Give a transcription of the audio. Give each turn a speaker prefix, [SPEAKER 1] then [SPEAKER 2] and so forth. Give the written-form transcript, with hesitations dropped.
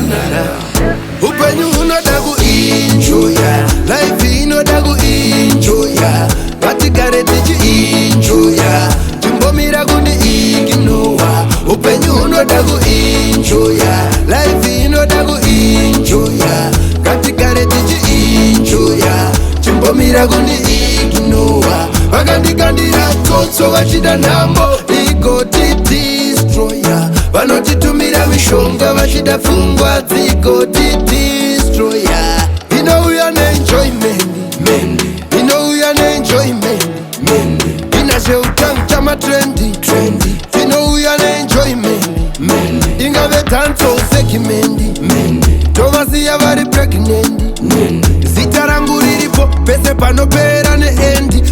[SPEAKER 1] banana. Upenyu unoda kuenjoya, life inoda kuenjoya. Ngatigare tichienjoya, timbomira kundi ignore. Upenyu unoda kuenjoya, life inoda kuenjoya. Ngatigare tichienjoya, timbomira kundi ignore. Vakandikandira tsotso vachida nhambo igoti destroyer. Vanotitumira mishonga vachida pfungwa dzigoti destroyer. Inouya neenjoyment, inouya neenjoyment, inazveutano chamatrendi, inouya neenjoyment, ingave dance segment, tovasiya vari pregnant. Zita rangu riripo pese panopera neendi.